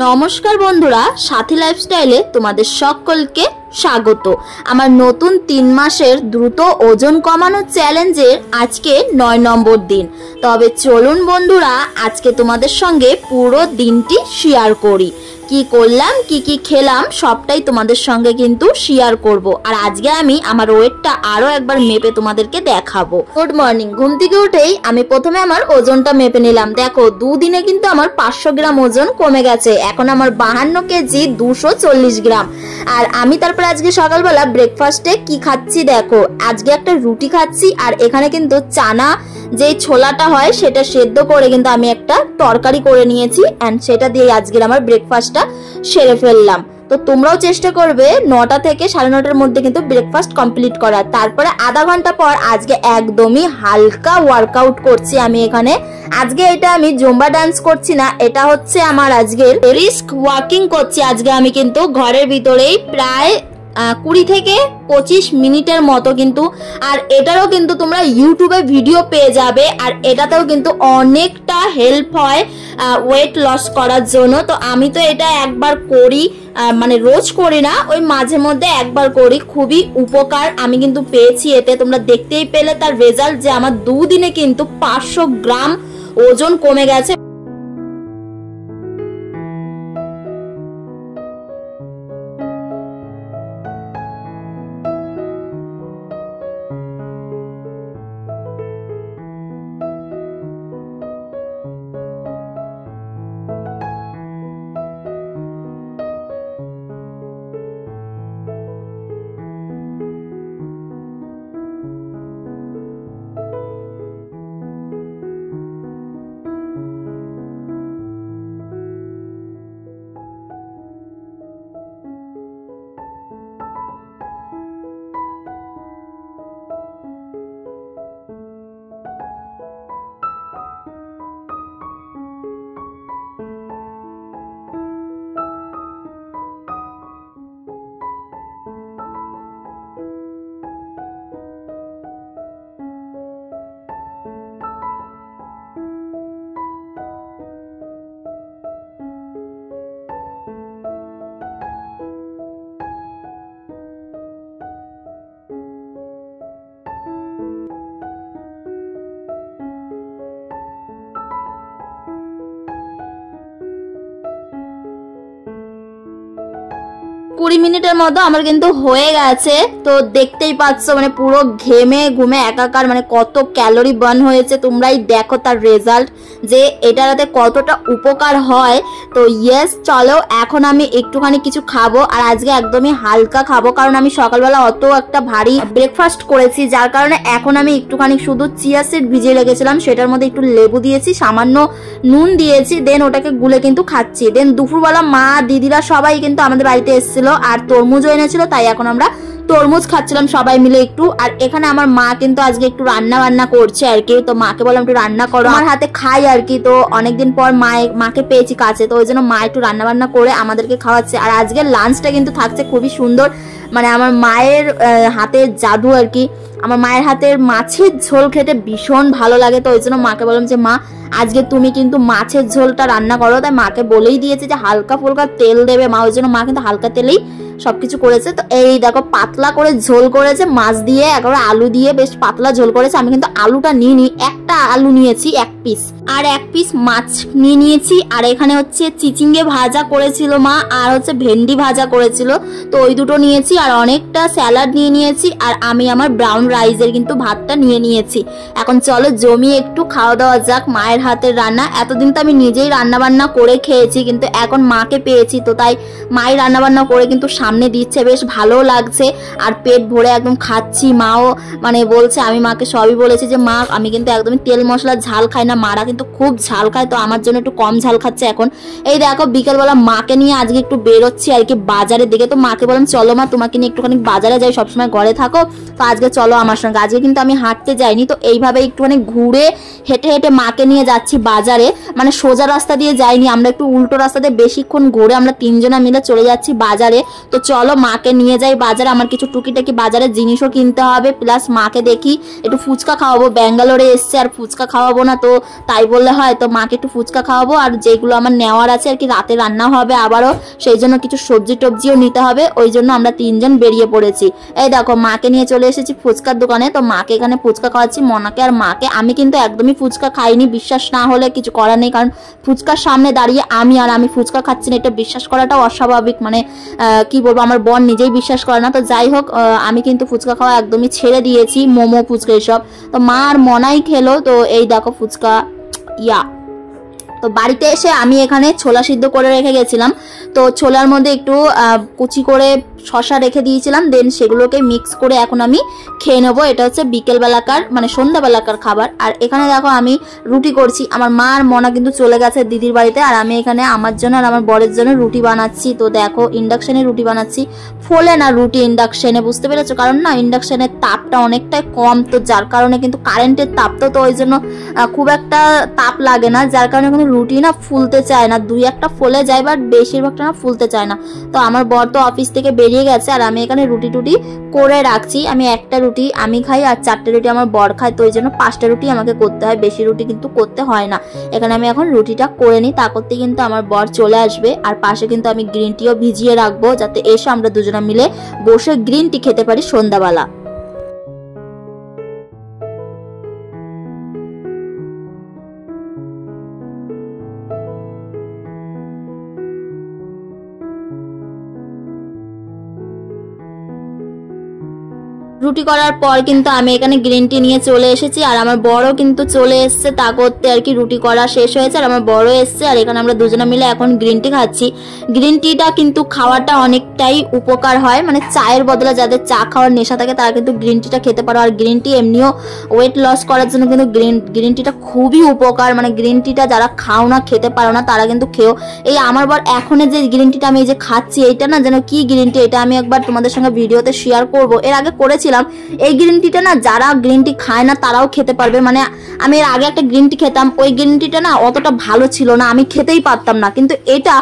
নমস্কার বন্ধুরা, সাথী লাইফস্টাইলে তোমাদের সকলকে স্বাগত। আমার নতুন 3 মাসের দ্রুত ওজন কমানো চ্যালেঞ্জের আজকে 9 নম্বর দিন। তবে চলুন বন্ধুরা, আজকে তোমাদের সঙ্গে পুরো দিনটি শেয়ার করি। কি করলাম, কি কি খেলাম, সবটাই তোমাদের সঙ্গে কিন্তু শেয়ার করব। আর আজকে আমি আমার ওয়েটটা আরো একবার মেপে তোমাদেরকে দেখাবো। Good morning. ঘুম থেকে উঠেই আমি প্রথমে আমার ওজনটা মেপে নিলাম। দেখো, দুদিনে কিন্তু আমার 500 গ্রাম ওজন কমে গেছে। এখন আমার 52 কেজি 240 গ্রাম। আর আমি তারপর আজকে সকালবেলা ব্রেকফাস্টে কি খাচ্ছি দেখো, আজকে একটা রুটি খাচ্ছি। আর এখানে কিন্তু চানা যে ছোলাটা হয় সেটা সেদ্ধ করে কিন্তু আমি একটা তরকারি করে নিয়েছি, এন্ড সেটা দিয়ে আজকের আমার ব্রেকফাস্টটা সেরে ফেললাম। তো তোমরাও চেষ্টা করবে 9টা থেকে 9:30টার মধ্যে কিন্তু ব্রেকফাস্ট কমপ্লিট করার। তারপরে আধা ঘন্টা পর আজকে একদমই হালকা ওয়ার্কআউট করছি আমি এখানে। আজকে এটা আমি জুম্বা ডান্স করছি না, এটা হচ্ছে আমার আজকের রিস্ক ওয়াকিং করছি। আজকে আমি কিন্তু ঘরের ভিতরেই প্রায় 20 থেকে 25 মিনিটের মতো কিন্তু। আর এটারও কিন্তু তোমরা ইউটিউবে ভিডিও পেয়ে যাবে। আর এটাতেও কিন্তু অনেকটা হেল্প হয় ওয়েট লস করার জন্য। তো আমি তো এটা একবার করি, মানে রোজ করি না, ওই মাঝে মধ্যে একবার করি। খুবই উপকার আমি কিন্তু পেয়েছি এতে। তোমরা দেখতেই পেলে তার রেজাল্ট যে আমার 2 দিনে কিন্তু 500 গ্রাম ওজন কমে গেছে। কুড়ি মিনিটের মতো আমার কিন্তু হয়ে গেছে। তো দেখতেই পাচ্ছ মানে পুরো ঘেমে ঘুমে একাকার, মানে কত ক্যালোরি বার্ন হয়েছে। তোমরাই দেখো তার রেজাল্ট যে এটাতে কতটা উপকার হয়। তো ইয়েস, চলো এখন আমি একটুখানি কিছু খাবো। আর আজকে একদমই হালকা খাবো, কারণ আমি সকালবেলা অত একটা ভারী ব্রেকফাস্ট করেছি, যার কারণে এখন আমি একটুখানি শুধু চিয়া সিড ভিজিয়ে রেখেছিলাম, সেটার মধ্যে একটু লেবু দিয়েছি, সামান্য নুন দিয়েছি, দেন ওটাকে গুলে কিন্তু খাচ্ছি। দেন দুপুরবেলা মা দিদিরা সবাই কিন্তু আমাদের বাড়িতে এসেছিল আর তরমুজও এনেছিল, তাই এখন আমরা তরমুজ খাচ্ছিলাম সবাই মিলে একটু। আর এখানে আমার মা কিন্তু আজকে একটু রান্না বান্না করছে আর কি। তো মাকে বললাম একটু রান্না করো, আমার হাতে খাই আর কি। তো অনেকদিন পর মাকে পেয়েছি কাছে, তো ওই জন্য মা একটু রান্না বান্না করে আমাদেরকে খাওয়াচ্ছে। আর আজকে লাঞ্চটা কিন্তু থাকছে খুবই সুন্দর, মানে আমার মায়ের হাতের জাদু আর কি। আমার মায়ের হাতের মাছের ঝোল খেতে ভীষণ ভালো লাগে। তো ওই জন্য মাকে বললাম যে মা আজকে তুমি কিন্তু মাছের ঝোলটা রান্না করো। তাই মাকে বলেই দিয়েছে যে হালকা ফুলকা তেল দেবে মা, ওই জন্য মা কিন্তু হালকা তেলেই সবকিছু করেছে। তো এই দেখো পাতলা করে ঝোল করেছে, মাছ দিয়ে একেবারে আলু দিয়ে বেশ পাতলা ঝোল করেছে। আমি কিন্তু আলুটা নিইনি, একটা আলু নিয়েছি 1 পিস, আর 1 পিস মাছ নিয়ে নিয়েছি। আর এখানে হচ্ছে চিচিঙ্গে ভাজা করেছিল মা, আর হচ্ছে ভেন্ডি ভাজা করেছিল, তো ওই দুটো নিয়েছি। আর অনেকটা স্যালাড নিয়ে নিয়েছি। আর আমি আমার ব্রাউন রাইসের কিন্তু ভাতটা নিয়ে নিয়েছি। এখন চলো জমিয়ে একটু খাওয়া দাওয়া যাক মায়ের হাতের রান্না। এতদিন তো আমি নিজেই রান্না বান্না করে খেয়েছি, কিন্তু এখন মাকে পেয়েছি, তো তাই মাই রান্না বান্না করে কিন্তু সামনে দিচ্ছে, বেশ ভালো লাগছে। আর পেট ভরে একদম খাচ্ছি। মাও মানে বলছে, আমি মাকে সবই বলেছি যে মা আমি কিন্তু একদমই তেল মশলা ঝাল খাই না, মারা কিন্তু খুব ঝাল খায়, তো আমার জন্য একটু কম ঝাল খাচ্ছে এখন। এই দেখো বিকেলবেলা মাকে নিয়ে আজকে একটু বেরোচ্ছি আর কি বাজারের দিকে। তো মাকে বললাম চলো মা তোমাকে নিয়ে একটুখানি বাজারে যাই, সবসময় ঘরে থাকো, তো আজকে চলো আমার সঙ্গে। আজকে কিন্তু আমি হাঁটতে যাইনি, তো এইভাবে একটুখানি ঘুরে হেঁটে হেঁটে মাকে নিয়ে যাচ্ছি বাজারে, মানে সোজা রাস্তা দিয়ে যাইনি, আমরা একটু উল্টো রাস্তা দিয়ে বেশিক্ষণ ঘুরে আমরা তিনজনা মিলে চলে যাচ্ছি বাজারে। তো চলো মাকে নিয়ে যাই বাজারে, আমার কিছু টুকিটাকি বাজারের জিনিসও কিনতে হবে, প্লাস মাকে দেখি একটু ফুচকা খাওয়াবো, ব্যাঙ্গালোরে এসছে আর ফুচকা খাওয়াবো না তো তাই বললে হয়, তো মাকে একটু ফুচকা খাওয়াবো আর যেগুলো আমার নেওয়ার আছে আর কি, রাতে রান্না হবে আবারও, সেই জন্য কিছু সবজি টবজিও নিতে হবে, ওই জন্য আমরা তিনজন বেরিয়ে পড়েছি। এই দেখো মাকে নিয়ে চলে এসেছি ফুচকার দোকানে, তো মাকে এখানে ফুচকা খাওয়াচ্ছি, মনাকে আর মাকে। আমি কিন্তু একদমই ফুচকা খাইনি, বিশ্বাস না হলে কিছু করার নেই, কারণ ফুচকার সামনে দাঁড়িয়ে আমি ফুচকা খাচ্ছি না, এটা বিশ্বাস করাটাও অস্বাভাবিক, মানে কি বলবো, আমার বোন নিজেই বিশ্বাস করে না। তো যাই হোক আমি কিন্তু ফুচকা খাওয়া একদমই ছেড়ে দিয়েছি, মোমো ফুচকা এসব। তো মা আর মনাই খেলো। তো এই দেখো ফুচকা তো বাড়িতে এসে আমি এখানে ছোলা সিদ্ধ করে রেখে গেছিলাম, তো ছোলার মধ্যে একটু কুচি করে শশা রেখে দিয়েছিলাম, দেন সেগুলোকে মিক্স করে এখন আমি খেয়ে নেবো। এটা হচ্ছে বিকেলবেলাকার মানে সন্ধ্যাবেলাকার খাবার। আর এখানে দেখো আমি রুটি করছি, আমার মা আর মনা কিন্তু চলে গেছে দিদির বাড়িতে, আর আমি এখানে আমার জন্য আর আমার বরের জন্য রুটি বানাচ্ছি। তো দেখো ইন্ডাকশানে রুটি বানাচ্ছি, ফোলে না রুটি ইন্ডাকশানে, বুঝতে পেরেছো, কারণ না ইন্ডাকশানের তাপটা অনেকটাই কম, তো যার কারণে কিন্তু কারেন্টের তাপ তো ওই জন্য খুব একটা তাপ লাগে না, যার কারণে কিন্তু রুটি না ফুলতে চায় না, দুই একটা ফুলে যায় বাট বেশিরভাগটা না ফুলতে চায় না। তো আমার বর তো অফিস থেকে বেরিয়ে গেছে আর আমি এখানে রুটি টুটি করে রাখছি, আমি একটা রুটি আমি খাই আর 4টে রুটি আমার বর খায়, তো ওই জন্য 5টা রুটি আমাকে করতে হয়, বেশি রুটি কিন্তু করতে হয় না। এখানে আমি এখন রুটিটা করে নিই, তা করতে কিন্তু আমার বর চলে আসবে। আর পাশে কিন্তু আমি গ্রিন টিও ভিজিয়ে রাখবো, যাতে এসে আমরা দুজনে মিলে বসে গ্রিন টি খেতে পারি সন্ধ্যাবেলা। রুটি করার পর কিন্তু আমি এখানে গ্রিন টি নিয়ে চলে এসেছি, আর আমার বড় কিন্তু চলে এসছে, তা করতে আর কি রুটি করা শেষ হয়েছে আর আমার বড় এসছে, আর এখানে আমরা দুজনে মিলে এখন গ্রিন টি খাচ্ছি। গ্রিন টিটা কিন্তু খাওয়াটা অনেকটাই উপকার হয়, মানে চায়ের বদলে যাদের চা খাওয়ার নেশা থাকে তারা কিন্তু গ্রিন টিটা খেতে পারো। আর গ্রিন টি এমনিও ওয়েট লস করার জন্য কিন্তু গ্রিন টিটা খুবই উপকার, মানে গ্রিন টিটা যারা খাও না খেতে পারো না তারা কিন্তু খেও। এই আমার বর এখন যে গ্রিন টিটা আমি এই যে খাচ্ছি, এইটা না যেন কি গ্রিন টি, এটা আমি একবার তোমাদের সঙ্গে ভিডিওতে শেয়ার করবো, এর আগে করেছি। এই গ্রিন টিটা না যারা গ্রিন টি খায় না তারাও খেতে পারবে, মানে আমি এর আগে একটা গ্রিন টি খেতাম, ওই গ্রিন টিটা না অতটা ভালো ছিল না, আমি খেতেই পারতাম না, কিন্তু এটা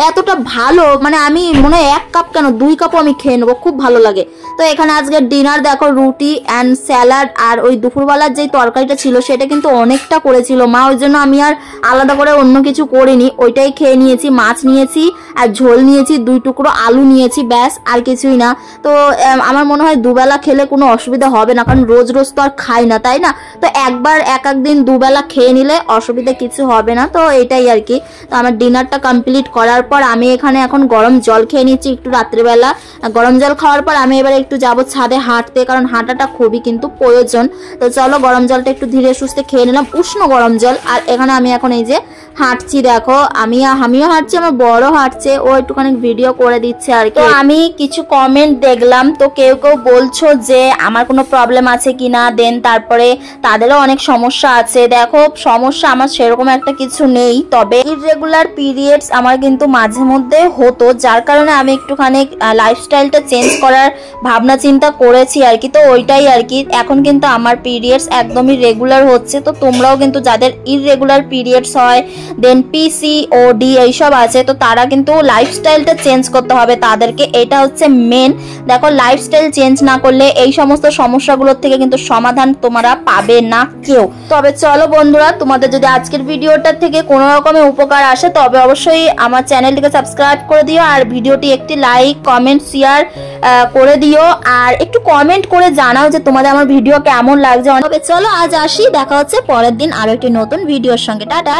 এতটা ভালো, মানে আমি মনে হয় 1 কাপ কেন 2 কাপও আমি খেয়ে নেবো, খুব ভালো লাগে। তো এখানে আজকে ডিনার দেখো রুটি অ্যান্ড স্যালাড, আর ওই দুপুরবেলার যে তরকারিটা ছিল সেটা কিন্তু অনেকটা করেছিল মা, ওই জন্য আমি আর আলাদা করে অন্য কিছু করিনি, ওইটাই খেয়ে নিয়েছি। মাছ নিয়েছি আর ঝোল নিয়েছি, 2 টুকরো আলু নিয়েছি, ব্যাস আর কিছুই না। তো আমার মনে হয় দুবেলা খেলে কোনো অসুবিধা হবে না, কারণ রোজ রোজ তো আর খাই না, তাই না? তো একবার এক দিন দুবেলা খেয়ে নিলে অসুবিধা কিছু হবে না, তো এটাই আর কি। তো আমার ডিনারটা কমপ্লিট করার পর আমি এখানে এখন গরম জল খেয়ে নিচ্ছি একটু রাত্রেবেলা। গরম জল খাওয়ার পর আমি এবারে একটু যাবো ছাদে হাঁটতে, কারণ হাঁটাটা খুবই কিন্তু প্রয়োজন। তো চলো গরম জলটা একটু ধীরে সুস্থে খেয়ে নিলাম, উষ্ণ গরম জল। আর এখানে আমি এখন এই যে হাঁটছি, দেখো আমিও হাঁটছি, আমার বড় হাঁটছে, ও একটুখানি ভিডিও করে দিচ্ছে আর কি। তো আমি কিছু কমেন্ট দেখলাম, তো কেউ বলছো যে আমার কোনো প্রবলেম আছে কিনা, দেন তারপরে তাদেরও অনেক সমস্যা আছে। দেখো সমস্যা আমার সেরকম একটা কিছু নেই, তবে ইররেগুলার পিরিয়ডস আমার কিন্তু মাঝে মধ্যে হতো, যার কারণে আমি একটুখানি লাইফস্টাইলটা চেঞ্জ করার ভাবনা চিন্তা করেছি আর কি। তো ওইটাই আর কি, এখন কিন্তু আমার পিরিয়ডস একদমই রেগুলার হচ্ছে। তো তোমরাও কিন্তু যাদের ইররেগুলার পিরিয়ডস হয়, দেন পিসিওডি এইসব আছে, তো তারা কিন্তু লাইফস্টাইলটা চেঞ্জ করতে হবে তাদেরকে, এটা হচ্ছে মেন। দেখো লাইফস্টাইল চেঞ্জ না করলে এই সমস্ত সমস্যাগুলোর থেকে কিন্তু সমাধান তোমরা পাবে না কেউ। তবে চলো বন্ধুরা, তোমাদের যদি আজকের ভিডিওটা থেকে কোনো রকমের উপকার আসে তবে অবশ্যই আমার চ্যানেলটিকে সাবস্ক্রাইব করে দিও, আর ভিডিওটি একটি লাইক কমেন্ট শেয়ার করে দিও, আর একটু কমেন্ট করে জানাও যে তোমাদের আমার ভিডিও কেমন লাগছে। তবে চলো আজ আসি, দেখা হচ্ছে পরের দিন আরো একটি নতুন ভিডিওর সঙ্গে। টাটা।